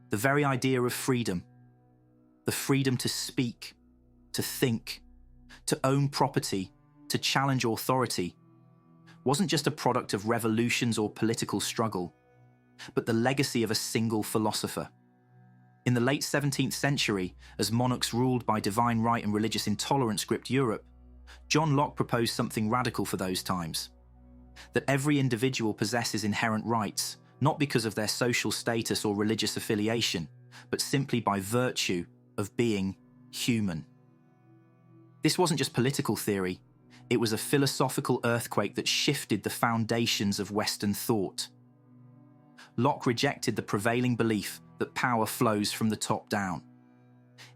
The very idea of freedom, the freedom to speak, to think, to own property, to challenge authority, wasn't just a product of revolutions or political struggle, but the legacy of a single philosopher. In the late 17th century, as monarchs ruled by divine right and religious intolerance gripped Europe, John Locke proposed something radical for those times: that every individual possesses inherent rights, not because of their social status or religious affiliation, but simply by virtue of being human. This wasn't just political theory, it was a philosophical earthquake that shifted the foundations of Western thought. Locke rejected the prevailing belief that power flows from the top down.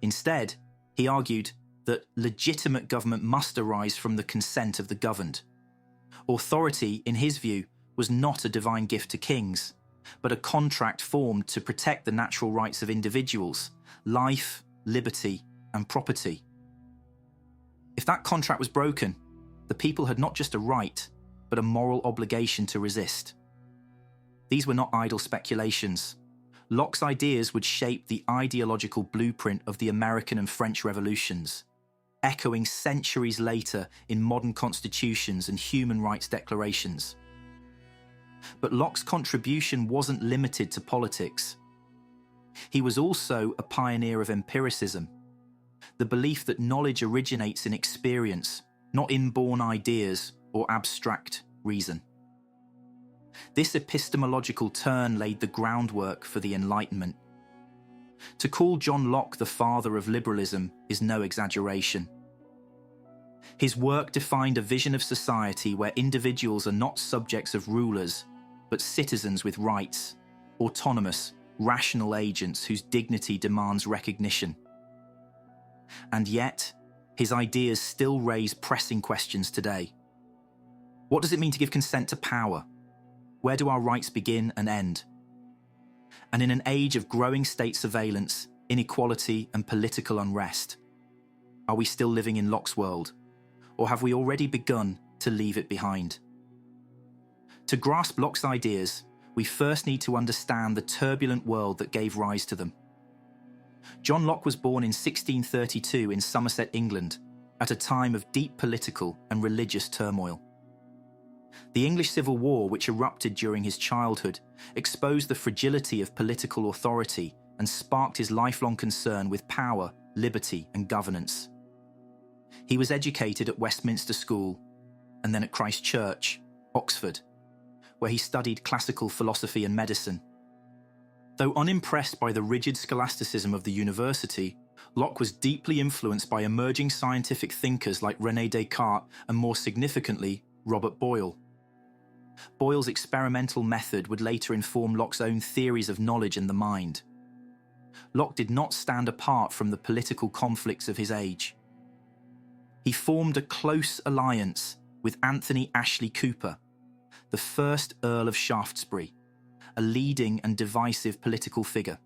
Instead, he argued that legitimate government must arise from the consent of the governed. Authority, in his view, was not a divine gift to kings, but a contract formed to protect the natural rights of individuals, life, liberty, and property. If that contract was broken, the people had not just a right, but a moral obligation to resist. These were not idle speculations. Locke's ideas would shape the ideological blueprint of the American and French revolutions, echoing centuries later in modern constitutions and human rights declarations. But Locke's contribution wasn't limited to politics. He was also a pioneer of empiricism, the belief that knowledge originates in experience, not inborn ideas or abstract reason. This epistemological turn laid the groundwork for the Enlightenment. To call John Locke the father of liberalism is no exaggeration. His work defined a vision of society where individuals are not subjects of rulers, but citizens with rights, autonomous, rational agents whose dignity demands recognition. And yet, his ideas still raise pressing questions today. What does it mean to give consent to power? Where do our rights begin and end? And in an age of growing state surveillance, inequality, and political unrest, are we still living in Locke's world? Or have we already begun to leave it behind? To grasp Locke's ideas, we first need to understand the turbulent world that gave rise to them. John Locke was born in 1632 in Somerset, England, at a time of deep political and religious turmoil. The English Civil War, which erupted during his childhood, exposed the fragility of political authority and sparked his lifelong concern with power, liberty, and governance. He was educated at Westminster School and then at Christ Church, Oxford, where he studied classical philosophy and medicine. Though unimpressed by the rigid scholasticism of the university, Locke was deeply influenced by emerging scientific thinkers like René Descartes and, more significantly, Robert Boyle. Boyle's experimental method would later inform Locke's own theories of knowledge and the mind. Locke did not stand apart from the political conflicts of his age. He formed a close alliance with Anthony Ashley Cooper, the first Earl of Shaftesbury, a leading and divisive political figure.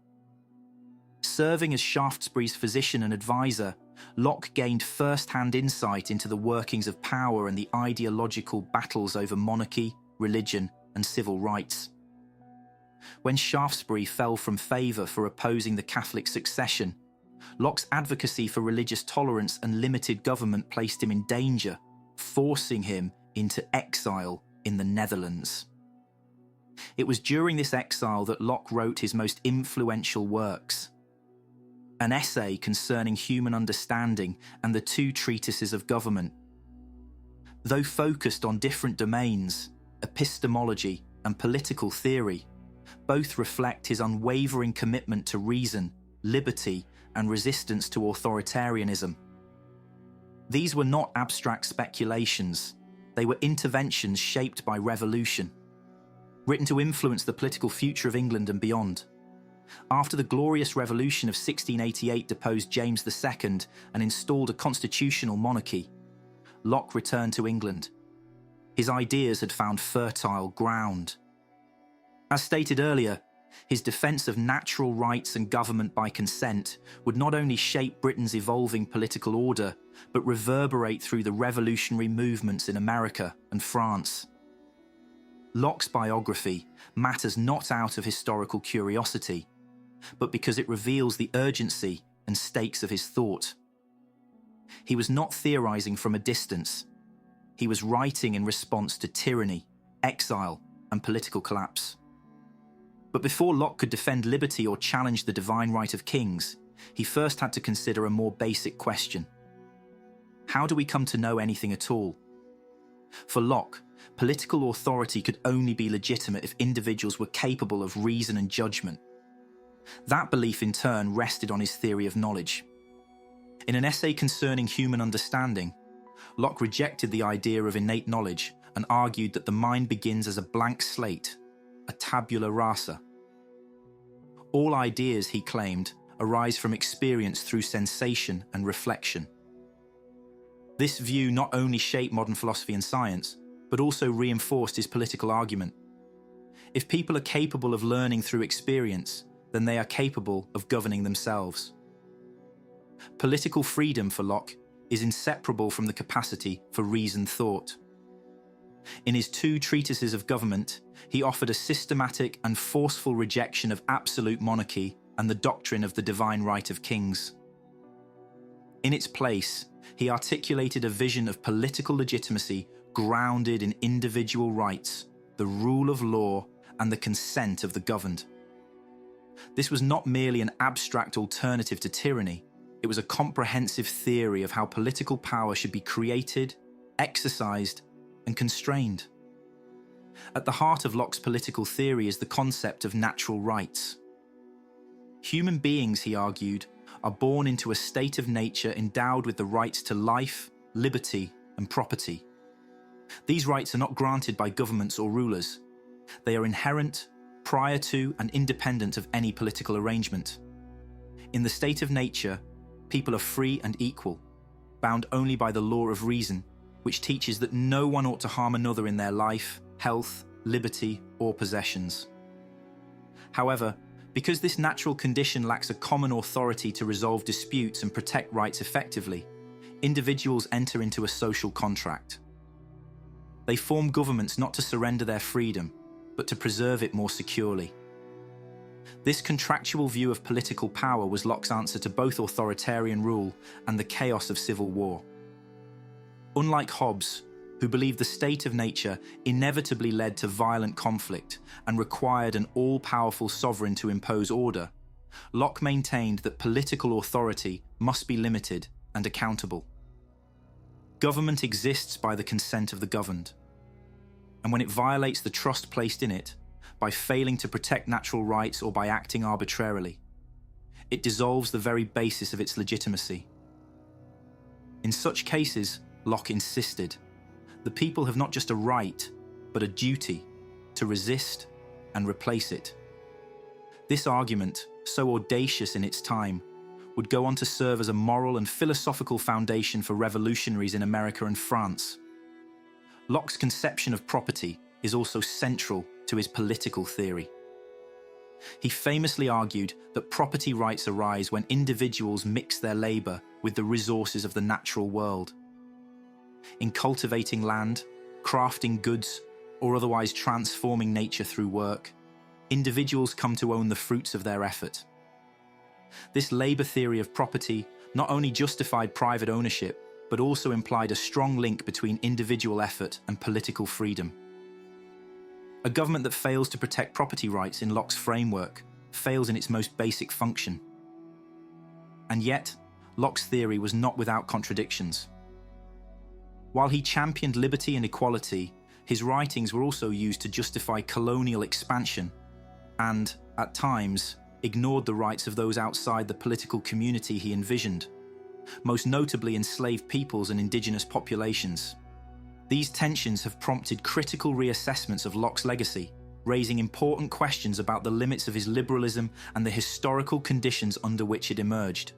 Serving as Shaftesbury's physician and advisor, Locke gained first-hand insight into the workings of power and the ideological battles over monarchy, religion, and civil rights. When Shaftesbury fell from favour for opposing the Catholic succession, Locke's advocacy for religious tolerance and limited government placed him in danger, forcing him into exile in the Netherlands. It was during this exile that Locke wrote his most influential works: an essay concerning human understanding and the two treatises of government. Though focused on different domains, epistemology and political theory, both reflect his unwavering commitment to reason, liberty, and resistance to authoritarianism. These were not abstract speculations, they were interventions shaped by revolution, written to influence the political future of England and beyond. After the Glorious Revolution of 1688 deposed James II and installed a constitutional monarchy, Locke returned to England. His ideas had found fertile ground. As stated earlier, his defence of natural rights and government by consent would not only shape Britain's evolving political order, but reverberate through the revolutionary movements in America and France. Locke's biography matters not out of historical curiosity, but because it reveals the urgency and stakes of his thought. He was not theorizing from a distance. He was writing in response to tyranny, exile, and political collapse. But before Locke could defend liberty or challenge the divine right of kings, he first had to consider a more basic question. How do we come to know anything at all? For Locke, political authority could only be legitimate if individuals were capable of reason and judgment. That belief in turn rested on his theory of knowledge. In an essay concerning human understanding, Locke rejected the idea of innate knowledge and argued that the mind begins as a blank slate, a tabula rasa. All ideas, he claimed, arise from experience through sensation and reflection. This view not only shaped modern philosophy and science, but also reinforced his political argument. If people are capable of learning through experience, then they are capable of governing themselves. Political freedom for Locke is inseparable from the capacity for reasoned thought. In his 2 treatises of government, he offered a systematic and forceful rejection of absolute monarchy and the doctrine of the divine right of kings. In its place, he articulated a vision of political legitimacy grounded in individual rights, the rule of law, and the consent of the governed. This was not merely an abstract alternative to tyranny, it was a comprehensive theory of how political power should be created, exercised, and constrained. At the heart of Locke's political theory is the concept of natural rights. Human beings, he argued, are born into a state of nature endowed with the rights to life, liberty, and property. These rights are not granted by governments or rulers. They are inherent, prior to, and independent of any political arrangement. In the state of nature, people are free and equal, bound only by the law of reason, which teaches that no one ought to harm another in their life, health, liberty, or possessions. However, because this natural condition lacks a common authority to resolve disputes and protect rights effectively, individuals enter into a social contract. They form governments not to surrender their freedom, but to preserve it more securely. This contractual view of political power was Locke's answer to both authoritarian rule and the chaos of civil war. Unlike Hobbes, who believed the state of nature inevitably led to violent conflict and required an all-powerful sovereign to impose order, Locke maintained that political authority must be limited and accountable. Government exists by the consent of the governed, and when it violates the trust placed in it, by failing to protect natural rights or by acting arbitrarily, it dissolves the very basis of its legitimacy. In such cases, Locke insisted, the people have not just a right, but a duty to resist and replace it. This argument, so audacious in its time, would go on to serve as a moral and philosophical foundation for revolutionaries in America and France. Locke's conception of property is also central to his political theory. He famously argued that property rights arise when individuals mix their labor with the resources of the natural world. In cultivating land, crafting goods, or otherwise transforming nature through work, individuals come to own the fruits of their effort. This labor theory of property not only justified private ownership, but also implied a strong link between individual effort and political freedom. A government that fails to protect property rights in Locke's framework fails in its most basic function. And yet, Locke's theory was not without contradictions. While he championed liberty and equality, his writings were also used to justify colonial expansion and, at times, ignored the rights of those outside the political community he envisioned, most notably enslaved peoples and indigenous populations. These tensions have prompted critical reassessments of Locke's legacy, raising important questions about the limits of his liberalism and the historical conditions under which it emerged.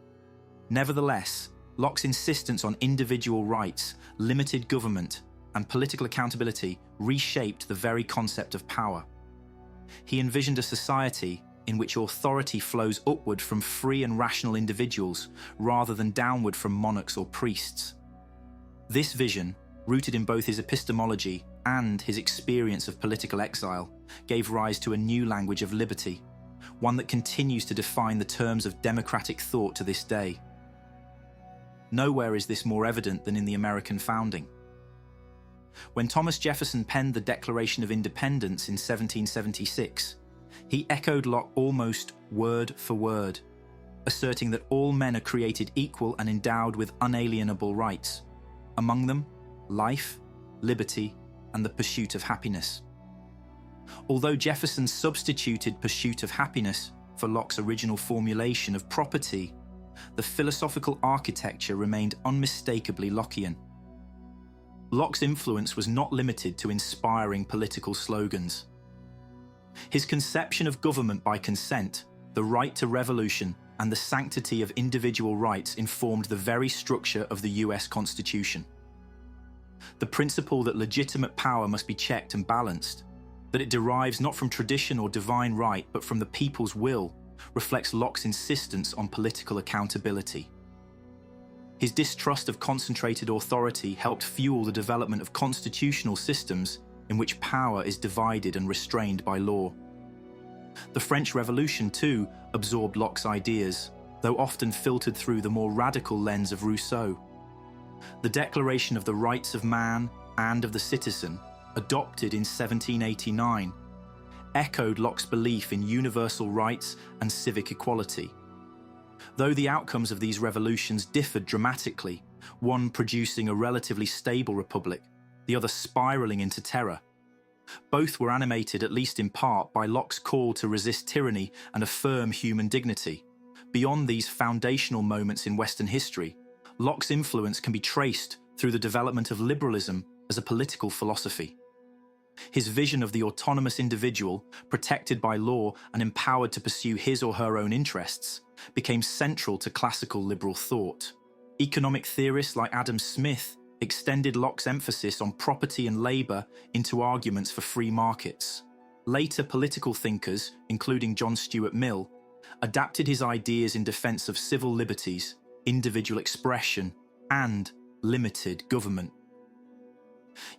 Nevertheless, Locke's insistence on individual rights, limited government, and political accountability reshaped the very concept of power. He envisioned a society in which authority flows upward from free and rational individuals rather than downward from monarchs or priests. This vision, rooted in both his epistemology and his experience of political exile, gave rise to a new language of liberty, one that continues to define the terms of democratic thought to this day. Nowhere is this more evident than in the American founding. When Thomas Jefferson penned the Declaration of Independence in 1776, he echoed Locke almost word for word, asserting that all men are created equal and endowed with unalienable rights, among them life, liberty, and the pursuit of happiness. Although Jefferson substituted pursuit of happiness for Locke's original formulation of property, the philosophical architecture remained unmistakably Lockean. Locke's influence was not limited to inspiring political slogans. His conception of government by consent, the right to revolution, and the sanctity of individual rights informed the very structure of the US Constitution. The principle that legitimate power must be checked and balanced, that it derives not from tradition or divine right but from the people's will, reflects Locke's insistence on political accountability. His distrust of concentrated authority helped fuel the development of constitutional systems in which power is divided and restrained by law. The French Revolution, too, absorbed Locke's ideas, though often filtered through the more radical lens of Rousseau. The Declaration of the Rights of Man and of the Citizen, adopted in 1789, echoed Locke's belief in universal rights and civic equality. Though the outcomes of these revolutions differed dramatically, one producing a relatively stable republic, the other spiralling into terror, both were animated, at least in part, by Locke's call to resist tyranny and affirm human dignity. Beyond these foundational moments in Western history, Locke's influence can be traced through the development of liberalism as a political philosophy. His vision of the autonomous individual, protected by law and empowered to pursue his or her own interests, became central to classical liberal thought. Economic theorists like Adam Smith extended Locke's emphasis on property and labour into arguments for free markets. Later political thinkers, including John Stuart Mill, adapted his ideas in defence of civil liberties, individual expression, and limited government.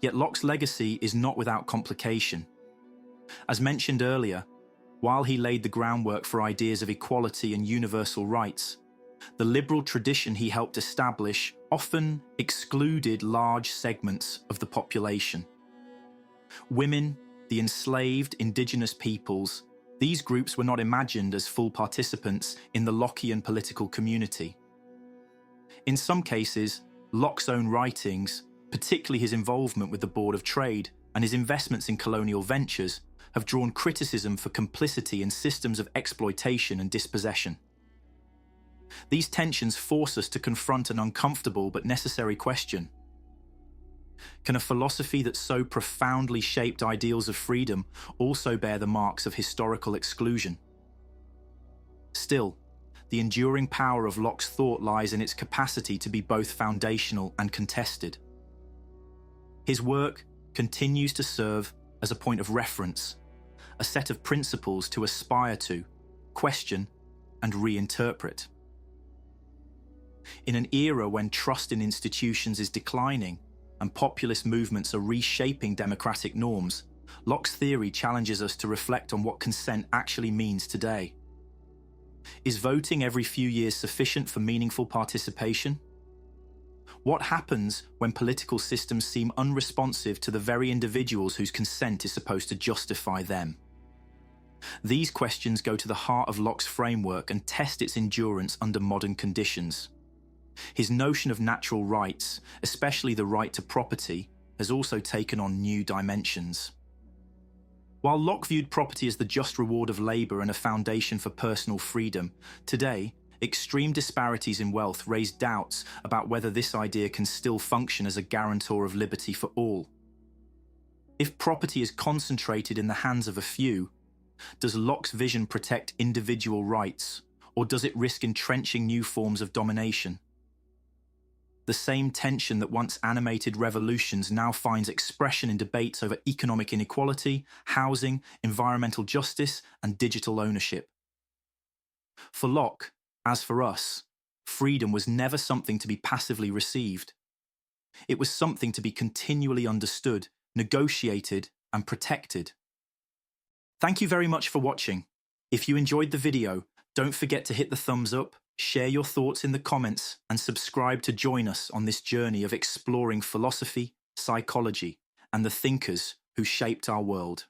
Yet Locke's legacy is not without complication. As mentioned earlier, while he laid the groundwork for ideas of equality and universal rights, the liberal tradition he helped establish often excluded large segments of the population. Women, the enslaved indigenous peoples, these groups were not imagined as full participants in the Lockean political community. In some cases, Locke's own writings, particularly his involvement with the Board of Trade and his investments in colonial ventures, have drawn criticism for complicity in systems of exploitation and dispossession. These tensions force us to confront an uncomfortable but necessary question. Can a philosophy that so profoundly shaped ideals of freedom also bear the marks of historical exclusion? Still, the enduring power of Locke's thought lies in its capacity to be both foundational and contested. His work continues to serve as a point of reference, a set of principles to aspire to, question, and reinterpret. In an era when trust in institutions is declining and populist movements are reshaping democratic norms, Locke's theory challenges us to reflect on what consent actually means today. Is voting every few years sufficient for meaningful participation? What happens when political systems seem unresponsive to the very individuals whose consent is supposed to justify them? These questions go to the heart of Locke's framework and test its endurance under modern conditions. His notion of natural rights, especially the right to property, has also taken on new dimensions. While Locke viewed property as the just reward of labour and a foundation for personal freedom, today, extreme disparities in wealth raise doubts about whether this idea can still function as a guarantor of liberty for all. If property is concentrated in the hands of a few, does Locke's vision protect individual rights, or does it risk entrenching new forms of domination? The same tension that once animated revolutions now finds expression in debates over economic inequality, housing, environmental justice, and digital ownership. For Locke, as for us, freedom was never something to be passively received. It was something to be continually understood, negotiated, and protected. Thank you very much for watching. If you enjoyed the video, don't forget to hit the thumbs up, share your thoughts in the comments, and subscribe to join us on this journey of exploring philosophy, psychology, and the thinkers who shaped our world.